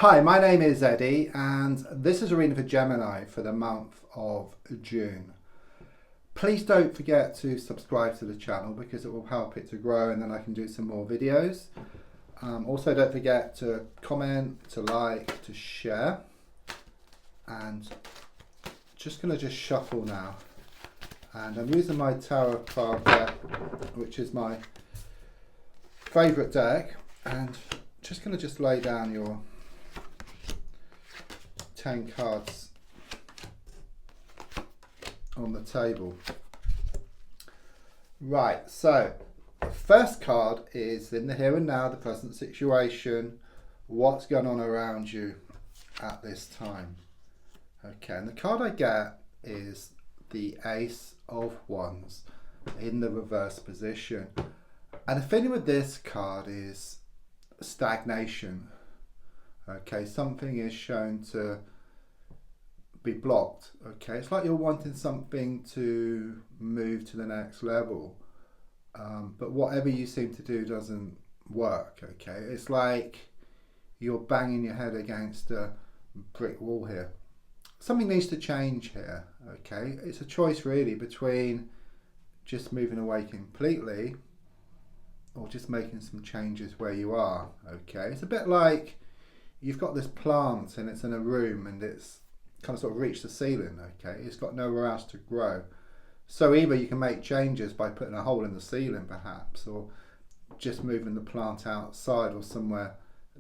Hi, my name is Eddie and this is a reading for Gemini for the month of June. Please don't forget to subscribe to the channel because it will help it to grow and then I can do some more videos. Also don't forget to comment, to like, to share, and just going to shuffle now. And I'm using my Tarot card deck, which is my favourite deck, and just going to lay down your 10 cards on the table. Right, so the first card is in the here and now, the present situation, what's going on around you at this time. Okay, and the card I get is the Ace of Wands in the reverse position. And the feeling with this card is stagnation. Okay, something is shown to be blocked. Okay, it's like you're wanting something to move to the next level, but whatever you seem to do doesn't work. Okay, it's like you're banging your head against a brick wall here. Something needs to change here. Okay, it's a choice really between just moving away completely or just making some changes where you are. Okay, it's a bit like you've got this plant and it's in a room and it's kind of sort of reached the ceiling. Okay, it's got nowhere else to grow. So either you can make changes by putting a hole in the ceiling perhaps, or just moving the plant outside or somewhere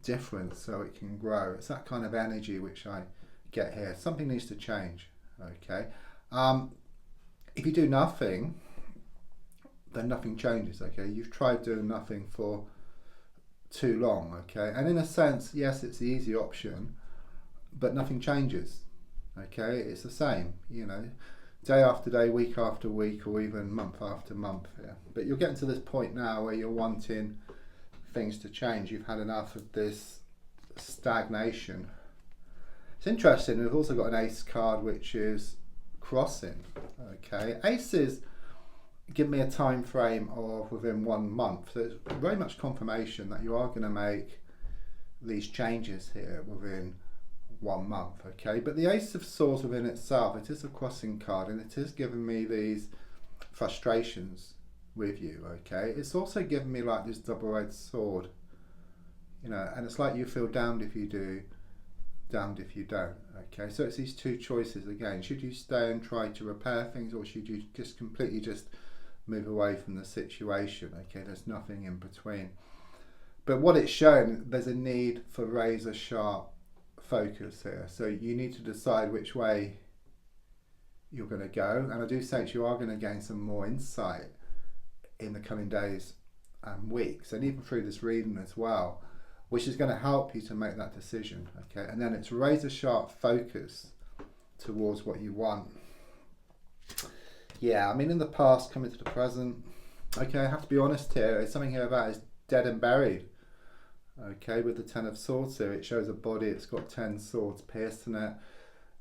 different so it can grow. It's that kind of energy which I get here. Something needs to change. Okay, if you do nothing, then nothing changes. Okay, you've tried doing nothing for too long. Okay, and in a sense, yes, it's the easy option, but nothing changes. Okay, it's the same, you know, day after day, week after week, or even month after month here. But you're getting to this point now where you're wanting things to change. You've had enough of this stagnation. It's interesting, we've also got an ace card which is crossing. Okay, aces give me a time frame of within 1 month. So it's very much confirmation that you are going to make these changes here within 1 month. Okay, but the Ace of Swords within itself, it is a crossing card and it is giving me these frustrations with you. Okay, it's also giving me like this double-edged sword, you know, and it's like you feel damned if you do, damned if you don't. Okay, so it's these two choices again. Should you stay and try to repair things, or should you just completely move away from the situation? Okay, there's nothing in between. But what it's showing, there's a need for razor sharp focus here. So you need to decide which way you're going to go, and I do sense you are going to gain some more insight in the coming days and weeks, and even through this reading as well, which is going to help you to make that decision. Okay, and then it's razor sharp focus towards what you want. Yeah, I mean, in the past coming to the present. Okay, I have to be honest here, there's something here about is dead and buried. Okay, with the 10 of Swords here, it shows a body, it's got 10 swords pierced in it.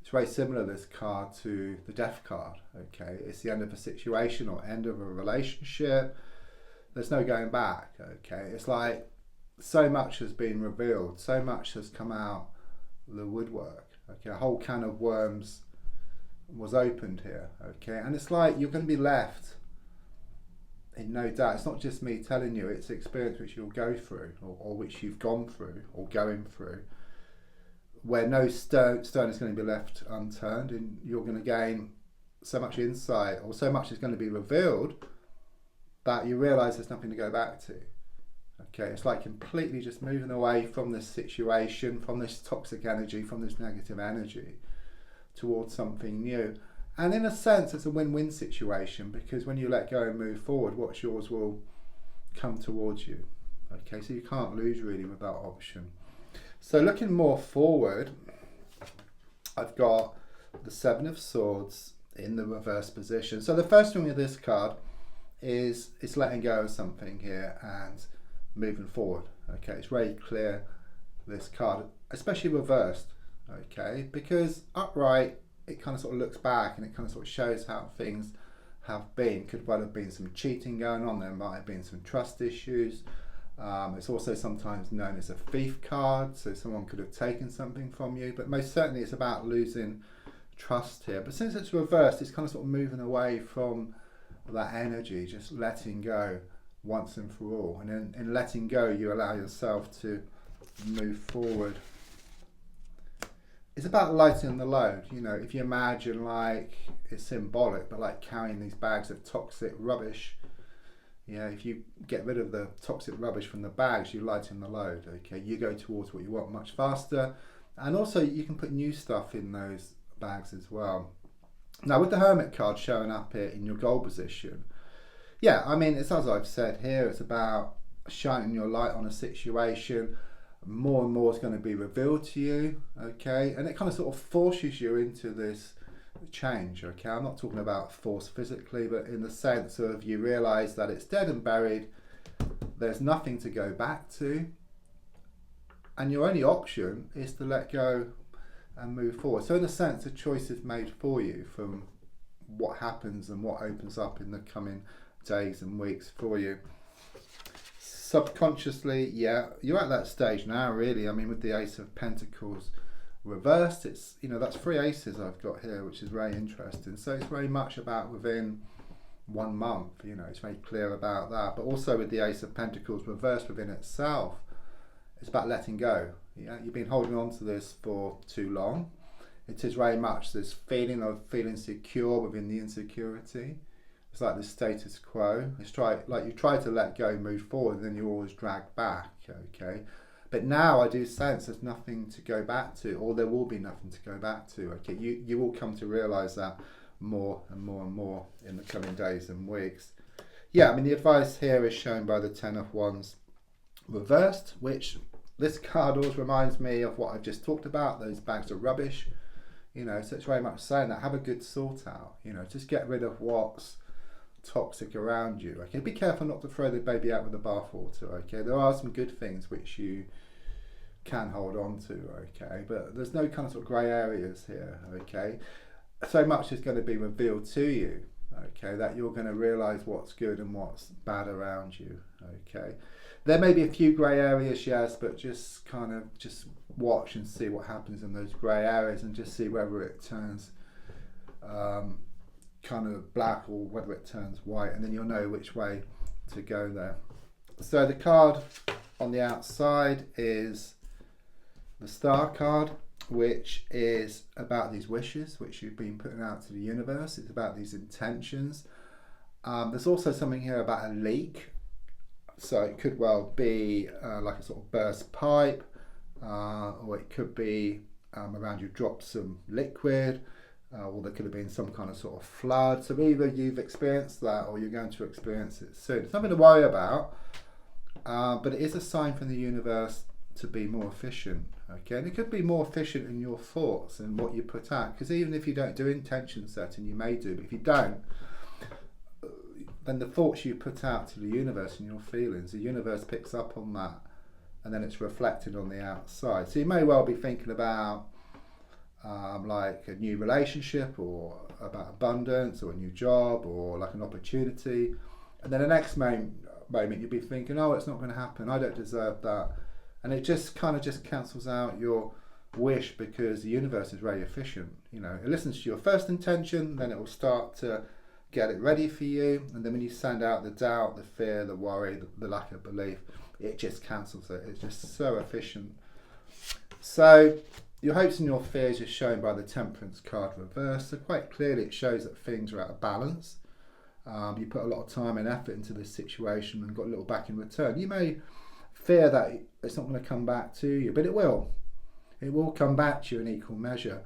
It's very similar, this card, to the Death card. Okay, it's the end of a situation or end of a relationship. There's no going back. Okay, it's like so much has been revealed, so much has come out the woodwork. Okay, a whole can of worms was opened here. Okay, and it's like you're going to be left in no doubt. It's not just me telling you, it's experience which you'll go through, or which you've gone through or going through, where no stone is going to be left unturned, and you're going to gain so much insight, or so much is going to be revealed that you realise there's nothing to go back to. Okay, it's like completely just moving away from this situation, from this toxic energy, from this negative energy, towards something new. And in a sense, it's a win-win situation, because when you let go and move forward, what's yours will come towards you. Okay, so you can't lose really with that option. So looking more forward, I've got the 7 of Swords in the reverse position. So the first thing with this card is it's letting go of something here and moving forward. Okay, it's very clear, this card, especially reversed. Okay, because upright, it kind of sort of looks back and it kind of sort of shows how things have been. Could well have been some cheating going on, there might have been some trust issues, It's also sometimes known as a thief card, so someone could have taken something from you, but most certainly it's about losing trust here. But since it's reversed, it's kind of sort of moving away from that energy, just letting go once and for all. And then in letting go, you allow yourself to move forward. It's about lightening the load. You know, if you imagine, like, it's symbolic, but like carrying these bags of toxic rubbish. Yeah, if you get rid of the toxic rubbish from the bags, you lighten the load. Okay, you go towards what you want much faster, and also you can put new stuff in those bags as well. Now, with the Hermit card showing up here in your goal position, yeah, I mean, it's as I've said here, it's about shining your light on a situation. More and more is going to be revealed to you, okay, and it kind of sort of forces you into this change. Okay, I'm not talking about force physically, but in the sense of you realize that it's dead and buried, there's nothing to go back to, and your only option is to let go and move forward. So in a sense, a choice is made for you from what happens and what opens up in the coming days and weeks for you. Subconsciously, yeah, you're at that stage now, really. I mean, with the Ace of Pentacles reversed, it's, you know, that's 3 aces I've got here, which is very interesting. So it's very much about within 1 month, you know, it's very clear about that. But also with the Ace of Pentacles reversed within itself, it's about letting go. Yeah, you've been holding on to this for too long. It is very much this feeling of feeling secure within the insecurity. It's like the status quo. It's like you try to let go, move forward, and then you always drag back. Okay. But now I do sense there's nothing to go back to, or there will be nothing to go back to. Okay, you will come to realise that more and more and more in the coming days and weeks. Yeah, I mean, the advice here is shown by the Ten of Wands reversed, which this card always reminds me of what I've just talked about, those bags of rubbish. You know, so it's very much saying that have a good sort out. You know, just get rid of what's toxic around you. Okay, be careful not to throw the baby out with the bathwater. Okay, there are some good things which you can hold on to. Okay, but there's no kind of sort of grey areas here. Okay, so much is going to be revealed to you. Okay, that you're going to realise what's good and what's bad around you. Okay, there may be a few grey areas, yes, but just kind of just watch and see what happens in those grey areas, and just see whether it turns kind of black or whether it turns white, and then you'll know which way to go there. So the card on the outside is the Star card, which is about these wishes which you've been putting out to the universe. It's about these intentions. There's also something here about a leak, so it could well be like a sort of burst pipe, or it could be around you dropped some liquid, or there could have been some kind of sort of flood. So either you've experienced that or you're going to experience it soon. It's nothing to worry about, but it is a sign from the universe to be more efficient. Okay, and it could be more efficient in your thoughts and what you put out, because even if you don't do intention setting, you may do, but if you don't, then the thoughts you put out to the universe and your feelings, the universe picks up on that, and then it's reflected on the outside. So you may well be thinking about like a new relationship, or about abundance, or a new job, or like an opportunity, and then the next moment you'll be thinking, oh, it's not going to happen, I don't deserve that, and it just kind of just cancels out your wish, because the universe is very efficient. You know, it listens to your first intention, then it will start to get it ready for you, and then when you send out the doubt, the fear, the worry, the lack of belief, it just cancels it. It's just so efficient. So your hopes and your fears is shown by the Temperance card reversed. So quite clearly it shows that things are out of balance. You put a lot of time and effort into this situation and got a little back in return. You may fear that it's not going to come back to you, but it will. It will come back to you in equal measure.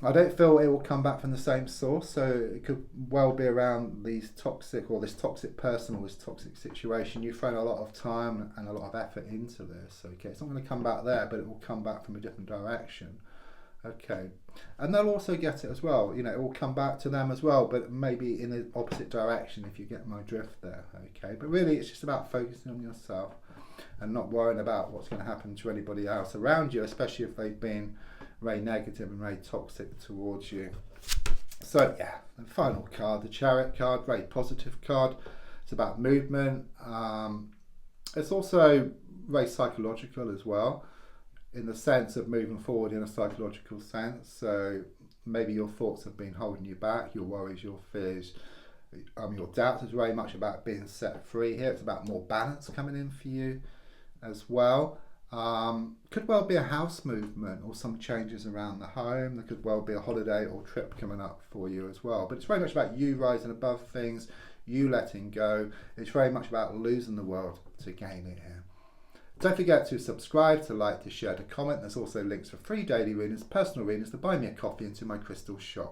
I don't feel it will come back from the same source, so it could well be around these toxic, or this toxic person, or this toxic situation. You've thrown a lot of time and a lot of effort into this. Okay, it's not going to come back there, but it will come back from a different direction. Okay, and they'll also get it as well. You know, it will come back to them as well, but maybe in the opposite direction, if you get my drift there. Okay, but really it's just about focusing on yourself and not worrying about what's going to happen to anybody else around you, especially if they've been very negative and very toxic towards you. So yeah, the final card, the Chariot card, very positive card. It's about movement. It's also very psychological as well, in the sense of moving forward in a psychological sense. So maybe your thoughts have been holding you back, your worries, your fears, your doubts is very much about being set free here. It's about more balance coming in for you as well. Could well be a house movement or some changes around the home. There could well be a holiday or trip coming up for you as well. But it's very much about you rising above things, you letting go. It's very much about losing the world to gain it here. Don't forget to subscribe, to like, to share, to comment. There's also links for free daily readings, personal readings, to buy me a coffee, into my crystal shop.